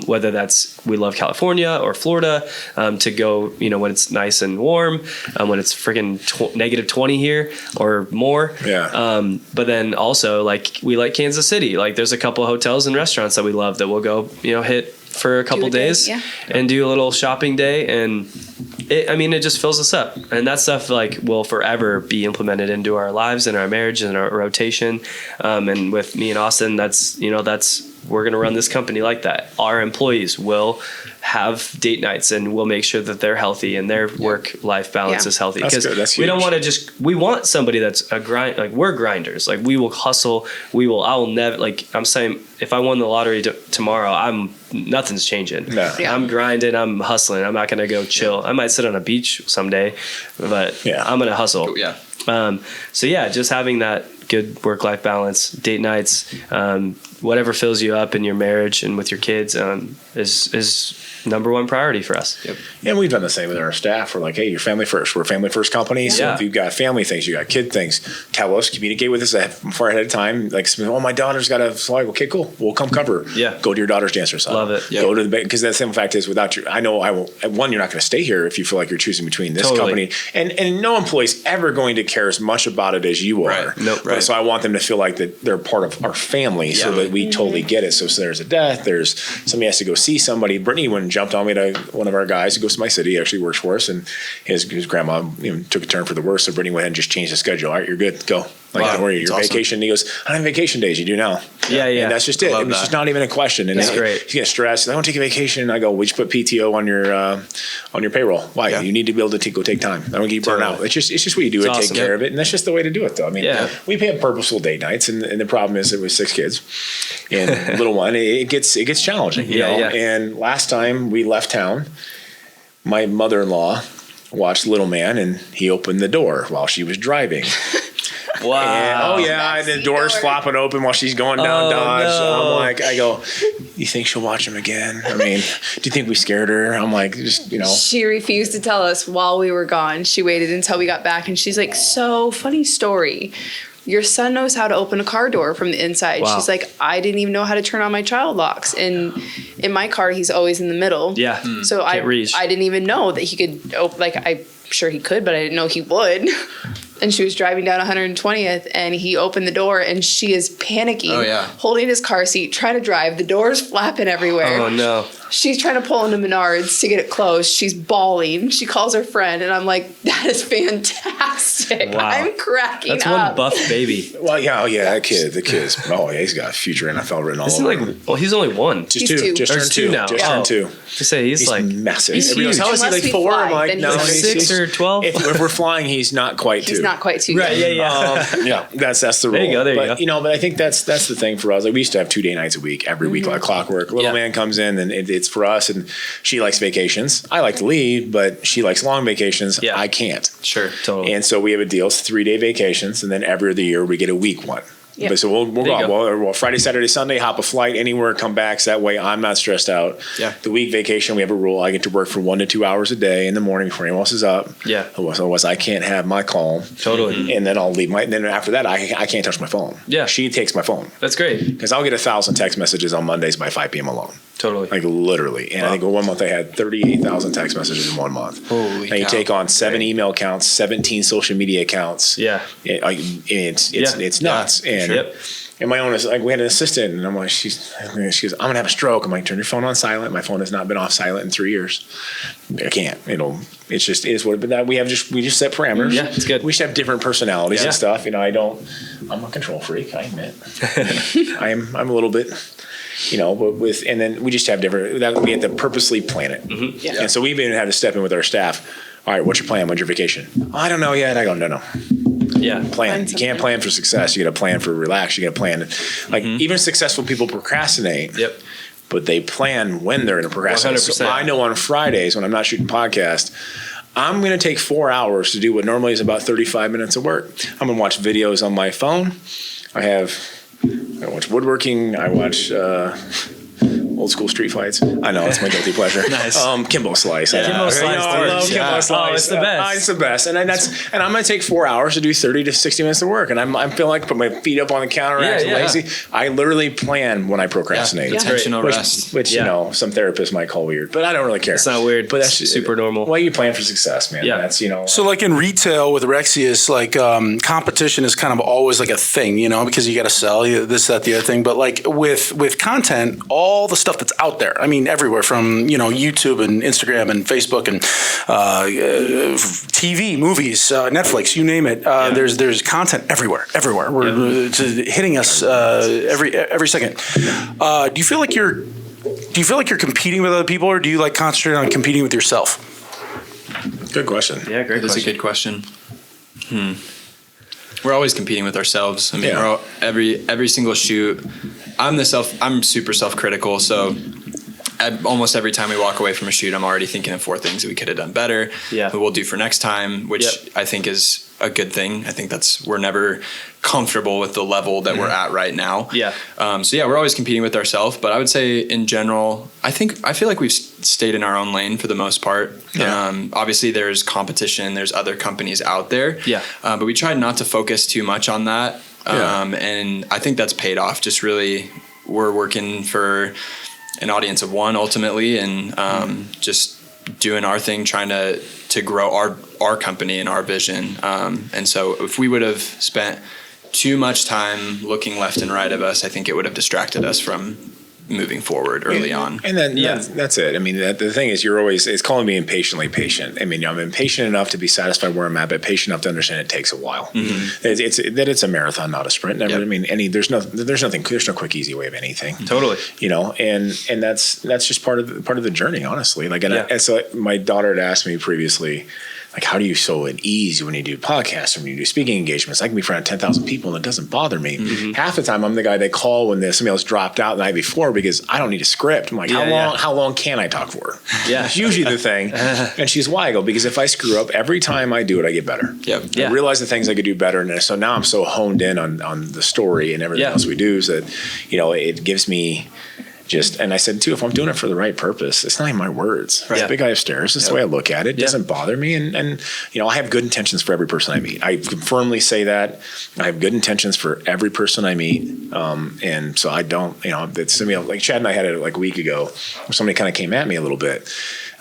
whether that's we love California or Florida, to go when it's nice and warm, when it's freaking negative 20 here or more. Yeah. But then also like we like Kansas City. Like there's a couple of hotels and restaurants that we love that we'll go hit for a couple a day, days yeah. and do a little shopping day, and it just fills us up. And that stuff like will forever be implemented into our lives and our marriage and our rotation. And with me and Austin, that's we're going to run this company like that. Our employees will have date nights, and we'll make sure that they're healthy and their work-life balance is healthy. That's Because good. That's we don't huge. want to we want somebody that's a grind. Like, we're grinders. Like, we will hustle. I will never, like I'm saying, if I won the lottery tomorrow, nothing's changing. No. Yeah. I'm grinding. I'm hustling. I'm not going to go chill. I might sit on a beach someday, but I'm going to hustle. Yeah. So yeah, just having that good work-life balance, date nights, whatever fills you up in your marriage and with your kids, is number one priority for us. Yep. Yeah, we've done the same with our staff. We're like, hey, you're family first. We're a family first company. So Yeah. if you've got family things, you got kid things, tell us, communicate with us far ahead of time. Like, oh, my daughter's got a flight. Okay, cool. We'll come cover. Yeah. Go to your daughter's dance recital. Love it. Go to the, because the simple fact is, without you, I know I will, one, you're not going to stay here if you feel like you're choosing between this Totally. company. And no employee's ever going to care as much about it as you are. Right. Nope. Right. So I want them to feel like that they're part of our family, so that we totally get it. So there's a death, there's somebody has to go see somebody. Brittany went and jumped on me to one of our guys who goes to my city, he actually works for us, and his grandma took a turn for the worse. So Brittany went ahead and just changed the schedule. All right, you're good, go. Like, Wow. don't worry, your That's awesome. vacation. And he goes, I don't have vacation days. You do now. Yeah. And that's just it. Love It was that. just not even a question. And That's great. He's getting stressed. I don't take a vacation. I go, we just put PTO on your payroll. Why? Yeah. You need to be able to go take time. I don't get you burn out. Totally. It's just what you do. It's And awesome. take care of it. And that's just the way to do it, though. I mean, Yeah. we have purposeful date nights, and the problem is that with 6 kids and little one, it gets challenging. You know? Yeah. And last time we left town, my mother-in-law watched Little Man, and he opened the door while she was driving. Wow. And, the Backseat door's door. flopping open while she's going down Oh, Dodge. no. I'm like, I go, you think she'll watch him again? I mean, do you think we scared her? I'm like, just, She refused to tell us while we were gone. She waited until we got back, and she's like, so funny story. Your son knows how to open a car door from the inside. Wow. She's like, I didn't even know how to turn on my child locks. And in my car, he's always in the middle. Yeah. So I Can't reach. didn't even know that he could open, I'm sure he could, but I didn't know he would. And she was driving down 120th, and he opened the door, and she is panicking, Oh, yeah. holding his car seat, trying to drive. The door's flapping everywhere. Oh no. She's trying to pull into Menards to get it closed. She's bawling. She calls her friend, and I'm like, that is fantastic. Wow. I'm cracking That's up. one buff baby. well, the kid's, oh, yeah, he's got a future NFL written all Isn't over like, him. well, he's only one. Just He's two. Just Or turned two 2 now. Just Oh. turned 2. To say he's like massive. He's Everybody goes, huge. how is he Unless like we 4? I'm fly, like, then no, he's he's 6 or 12. If we're flying, he's not quite 2. He's not quite too Right. young. Yeah. Yeah, that's the rule. There you go, there you but, go. But I think that's the thing for us. Like, we used to have 2 day nights a week, every week, like clockwork. Little Yeah. man comes in, and it's for us, and she likes vacations. I like to leave, but she likes long vacations. Yeah. I can't. Sure. Totally. And so we have a deal. It's 3 day vacations, and then every other year we get a week one. Yeah. But so we'll There go you out. go. Well, Friday, Saturday, Sunday, hop a flight anywhere, come back. So that way I'm not stressed out. Yeah. The week vacation, we have a rule. I get to work for 1 to 2 hours a day in the morning before anyone else is up. Yeah. Otherwise, I can't have my call. Totally. And then I'll leave then after that, I can't touch my phone. Yeah. She takes my phone. That's great. Because I'll get 1,000 text messages on Mondays by 5 p.m. alone. Totally. Like, literally. And I think one month I had 38,000 text messages in 1 month. Holy And you cow. take on 7 email accounts, 17 social media accounts. Yeah. It's nuts. Yeah, And sure. Yep. and my own is like, we had an assistant, and I'm like, she goes, I'm gonna have a stroke. I'm like, turn your phone on silent. My phone has not been off silent in 3 years. I can't. It's just it is what. But that we just set parameters. Yeah, it's good. We should have different personalities Yeah. and stuff. I'm a control freak. I admit. I'm a little bit. But and then we just have different. That we have to purposely plan it. Yeah. And so we've even had to step in with our staff. All right, what's your plan? When's your vacation? I don't know yet. I go, no. Yeah. Plan. Find You can't something. plan for success. You got to plan for relax. You got to plan. Like, even successful people procrastinate. Yep. But they plan when they're in a procrastination. 100%. So I know on Fridays when I'm not shooting podcast, I'm going to take 4 hours to do what normally is about 35 minutes of work. I'm going to watch videos on my phone. I watch woodworking. I watch old school street fights. I know, that's my guilty pleasure. Nice. Kimbo Slice. Yeah. Kimbo Slice, I love dude. Kimbo Yeah. Slice. Oh, it's the best. It's the best. And I'm going to take 4 hours to do 30 to 60 minutes of work. And I'm feeling like put my feet up on the counter, acting lazy. I literally plan when I procrastinate. Intentional Which, rest. some therapists might call weird, but I don't really care. It's not weird. But that's It's super normal. Well, you plan for success, man. Yeah. That's So like in retail with Rexius, like competition is kind of always like a thing, because you got to sell this, that, the other thing. But like with content, all the stuff stuff that's out there. I mean, everywhere from, YouTube and Instagram and Facebook and TV, movies, Netflix, you name it. There's content everywhere. It's hitting us every second. Do you feel like you're competing with other people, or do you like concentrate on competing with yourself? Good question. Yeah, great. That's a good question. We're always competing with ourselves. I mean, every single shoot. I'm super self-critical, so almost every time we walk away from a shoot, I'm already thinking of 4 things that we could have done better. Yeah. That we'll do for next time, which I think is a good thing. I think we're never comfortable with the level that we're at right now. Yeah. We're always competing with ourselves, but I would say in general, I feel like we've stayed in our own lane for the most part. Yeah. Obviously there's competition, there's other companies out there. Yeah. But we tried not to focus too much on that. And I think that's paid off. Just really, we're working for an audience of 1 ultimately, and just doing our thing, trying to grow our company and our vision. And so if we would have spent too much time looking left and right of us, I think it would have distracted us from moving forward early on. And then that's it. I mean, the thing is, it's calling me impatiently patient. I mean, I'm impatient enough to be satisfied where I'm at, but patient enough to understand it takes a while. It's a marathon, not a sprint. Never. I mean, there's no quick, easy way of anything. Totally. And that's just part of the journey, honestly. And so my daughter had asked me previously, like, how do you so at ease when you do podcasts or when you do speaking engagements? I can be in front of 10,000 people and it doesn't bother me. Half the time I'm the guy they call when somebody else dropped out the night before because I don't need a script. I'm like, how long can I talk for? Yeah. It's usually the thing. And she's why I go, because if I screw up, every time I do it, I get better. Yep. I realize the things I could do better. And so now I'm so honed in on the story and everything else we do so that, it gives me and I said too, if I'm doing it for the right purpose, it's not even my words. Right. It's the big guy upstairs. It's the way I look at it. It doesn't bother me. And I have good intentions for every person I meet. I can firmly say that. I have good intentions for every person I meet. And so I don't, it's like Chad and I had it like a week ago where somebody kind of came at me a little bit.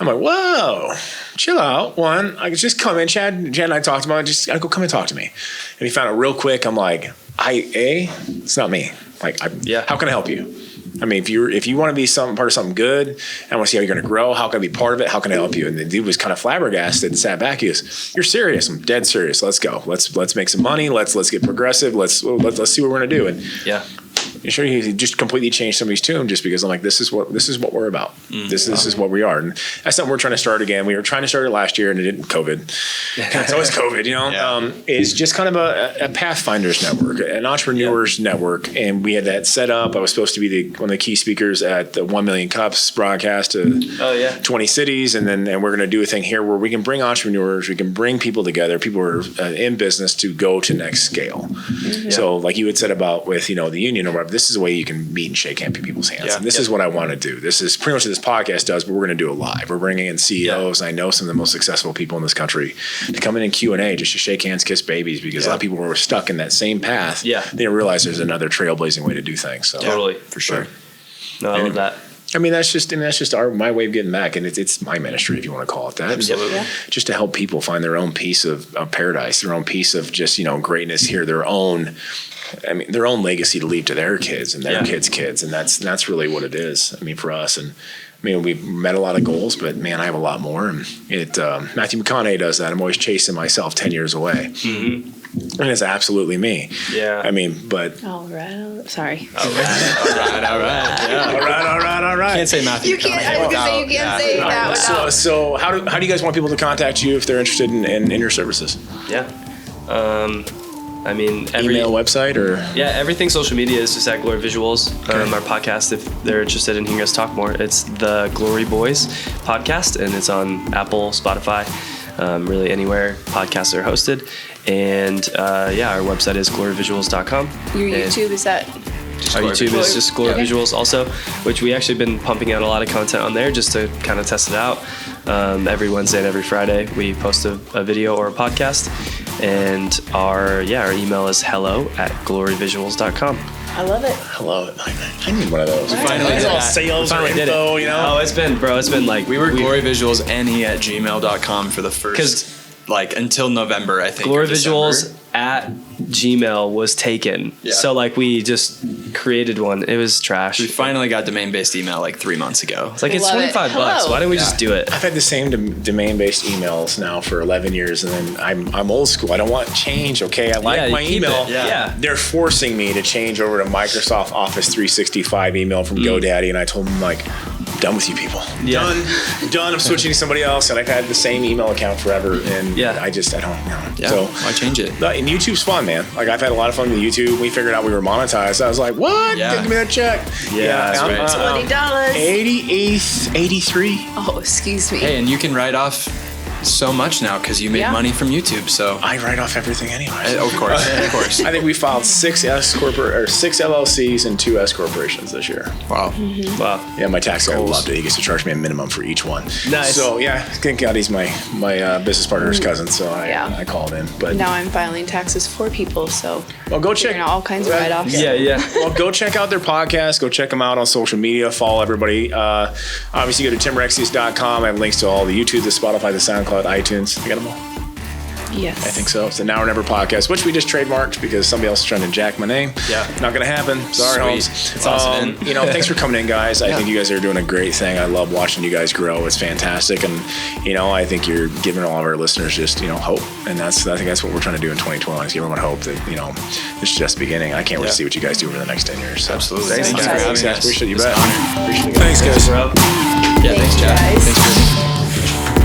I'm like, whoa, chill out. One, I could just come in. Chad and I talked about it. Just gotta go come and talk to me. And he found it real quick. I'm like, it's not me. Like, how can I help you? I mean, if you want to be part of something good, I want to see how you're going to grow. How can I be part of it? How can I help you? And the dude was kind of flabbergasted and sat back. He goes, "You're serious? I'm dead serious. Let's go. Let's make some money. Let's get progressive. Let's see what we're going to do." And you sure he just completely changed somebody's tune just because I'm like, this is what we're about. This is what we are, and that's something we're trying to start again. We were trying to start it last year, and it didn't. COVID. It's always COVID, It's just kind of a Pathfinders network, an entrepreneurs network, and we had that set up. I was supposed to be one of the key speakers at the 1 Million Cups broadcast to 20 cities, and we're going to do a thing here where we can bring entrepreneurs, we can bring people together, people who are in business to go to next scale. So, like you had said about with the union or whatever, this is a way you can meet and shake hand people's hands. And this is what I want to do. This is pretty much what this podcast does, but we're going to do it live. We're bringing in CEOs. And I know some of the most successful people in this country to come in Q&A just to shake hands, kiss babies, because a lot of people were stuck in that same path. They didn't realize there's another trailblazing way to do things. So totally, for sure. No, I love that. I mean, that's just my way of getting back, and it's my ministry, if you want to call it that. Absolutely. Just to help people find their own piece of paradise, their own piece of just greatness here, their own legacy to leave to their kids and their kids' kids, and that's really what it is. I mean, for us, and I mean, we've met a lot of goals, but man, I have a lot more. And Matthew McConaughey does that. I'm always chasing myself 10 years away. And it's absolutely me. Yeah. I mean, but. All right. Sorry. All right. Yeah. All right. Can't say Matthew. You can't. I was gonna say you can't say that without. So how do you guys want people to contact you if they're interested in your services? Yeah. I mean, email, website, or everything social media is just at Gloryvisuals. Our podcast, if they're interested in hearing us talk more, it's the Glory Boys podcast, and it's on Apple, Spotify, really anywhere podcasts are hosted. And our website is gloryvisuals.com. Your YouTube is that? Our YouTube is just Gloryvisuals also, which we actually been pumping out a lot of content on there just to kind of test it out. Every Wednesday and every Friday we post a video or a podcast, and our email is hello@gloryvisuals.com. I love it. Hello. I need one of those. Finally it's all sales or info, Oh, it's been like we were gloryvisualsne@gmail.com for the first until November, I think. Gloryvisuals at Gmail was taken. So we just created one. It was trash. We finally got domain-based email like 3 months ago. It's like, it's Love it. $25. Hello. Why don't we just do it? I've had the same domain-based emails now for 11 years, and then I'm old school. I don't want change. Okay, I like Yeah, you my keep email. it. Yeah. They're forcing me to change over to Microsoft Office 365 email from GoDaddy, and I told them like, done with you people. Yeah. Done. I'm switching to somebody else, and I've had the same email account forever, and Yeah. I don't know. Yeah, So why change it? and YouTube's fun, man. Like I've had a lot of fun with YouTube. We figured out we were monetized. I was like, what? Yeah. Give me that check. that's I'm, right. $20. 83. Oh, excuse me. Hey, and you can write off so much now because you make Yeah. money from YouTube. So I write off everything anyway. of course, of course. I think we filed 6 LLCs and 2 S corporations this year. Wow. Wow. Yeah, my tax guy loved it. He gets to charge me a minimum for each one. Nice. So yeah, thank God he's my business partner's cousin. So I called in. But Now I'm filing taxes for people, so well, go check figuring out all kinds of write-offs. Yeah. Well, go check out their podcast. Go check them out on social media. Follow everybody. Obviously, go to timrexius.com. I have links to all the YouTube, the Spotify, the SoundCloud, iTunes. I got them all. Yes. I think so. It's the Now or Never podcast, which we just trademarked because somebody else is trying to jack my name. Yeah. Not going to happen. Sorry, Sweet. Holmes. It's Austin. Thanks for coming in, guys. I think you guys are doing a great thing. I love watching you guys grow. It's fantastic. And, I think you're giving all of our listeners just, hope. And I think that's what we're trying to do in 2021 is give everyone hope that, it's just beginning. I can't wait to see what you guys do over the next 10 years. So. Absolutely. Thanks, Thank you for guys. having us. Appreciate you. It's Bet. an honor. Appreciate it. Thanks, guys. Yeah, thanks, Chad. guys. Thanks for